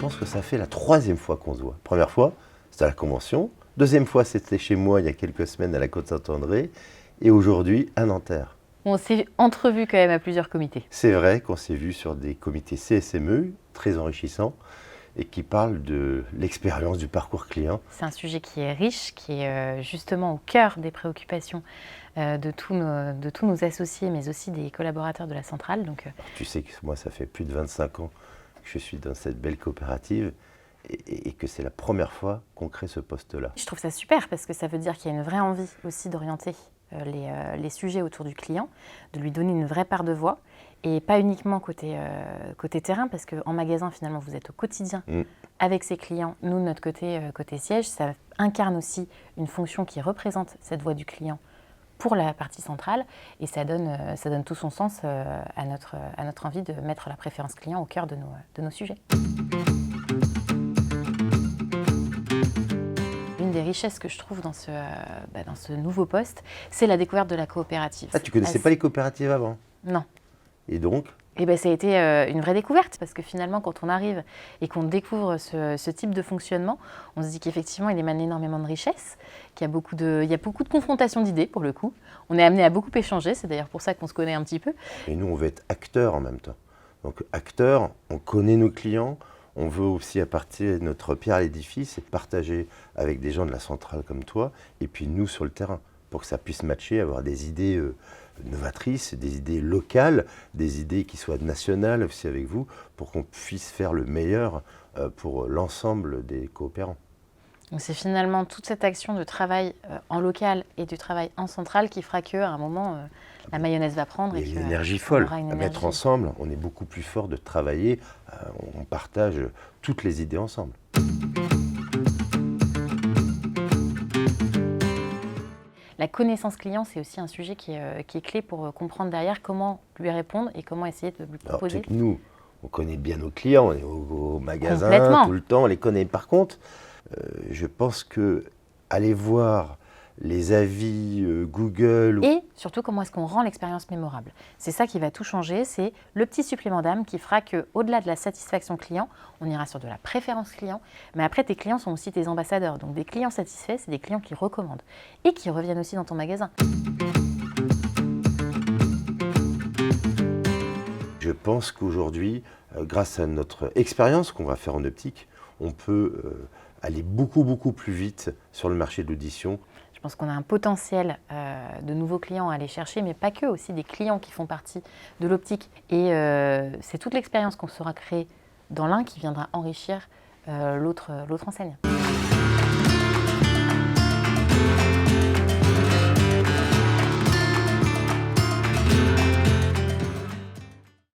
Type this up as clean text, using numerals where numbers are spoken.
pense que ça fait la 3e fois qu'on se voit. Première fois, c'était à la convention. Deuxième fois, c'était chez moi il y a quelques semaines à la Côte-Saint-André. Et aujourd'hui, à Nanterre. On s'est entrevus quand même à plusieurs comités. C'est vrai qu'on s'est vu sur des comités CSME très enrichissants et qui parlent de l'expérience du parcours client. C'est un sujet qui est riche, qui est justement au cœur des préoccupations de tous nos associés, mais aussi des collaborateurs de la centrale. Donc, Tu sais que moi, ça fait plus de 25 ans que je suis dans cette belle coopérative et que c'est la première fois qu'on crée ce poste-là. Je trouve ça super parce que ça veut dire qu'il y a une vraie envie aussi d'orienter les sujets autour du client, de lui donner une vraie part de voix et pas uniquement côté terrain parce qu'en magasin finalement vous êtes au quotidien avec ses clients. Nous de notre côté siège, ça incarne aussi une fonction qui représente cette voix du client pour la partie centrale et ça donne tout son sens à notre envie de mettre la préférence client au cœur de nos sujets. Une des richesses que je trouve dans ce nouveau poste, c'est la découverte de la coopérative. Ah, tu connaissais pas les coopératives avant? Non. Et donc? Eh ben, ça a été une vraie découverte parce que finalement, quand on arrive et qu'on découvre ce type de fonctionnement, on se dit qu'effectivement, il émane énormément de richesses, qu'il y a beaucoup de confrontations d'idées pour le coup. On est amené à beaucoup échanger, c'est d'ailleurs pour ça qu'on se connaît un petit peu. Et nous, on veut être acteurs en même temps. Donc acteurs, on connaît nos clients, on veut aussi apporter notre pierre à l'édifice et partager avec des gens de la centrale comme toi, et puis nous sur le terrain, pour que ça puisse matcher, avoir des idées novatrices, des idées locales, des idées qui soient nationales aussi avec vous, pour qu'on puisse faire le meilleur pour l'ensemble des coopérants. Donc c'est finalement toute cette action de travail en local et du travail en centrale qui fera qu'à un moment, la mayonnaise va prendre. Il y a une énergie folle à mettre ensemble. On est beaucoup plus fort de travailler. On partage toutes les idées ensemble. La connaissance client, c'est aussi un sujet qui est clé pour comprendre derrière comment lui répondre et comment essayer de lui proposer. Alors, nous, on connaît bien nos clients, on est au magasin tout le temps, on les connaît. Par contre, je pense que aller voir les avis Google... Et surtout, comment est-ce qu'on rend l'expérience mémorable? C'est ça qui va tout changer, c'est le petit supplément d'âme qui fera qu'au-delà de la satisfaction client, on ira sur de la préférence client. Mais après, tes clients sont aussi tes ambassadeurs. Donc des clients satisfaits, c'est des clients qui recommandent et qui reviennent aussi dans ton magasin. Je pense qu'aujourd'hui, grâce à notre expérience qu'on va faire en optique, on peut aller beaucoup plus vite sur le marché de l'audition. Je pense qu'on a un potentiel de nouveaux clients à aller chercher, mais pas que, aussi des clients qui font partie de l'optique. Et c'est toute l'expérience qu'on saura créer dans l'un qui viendra enrichir l'autre enseigne.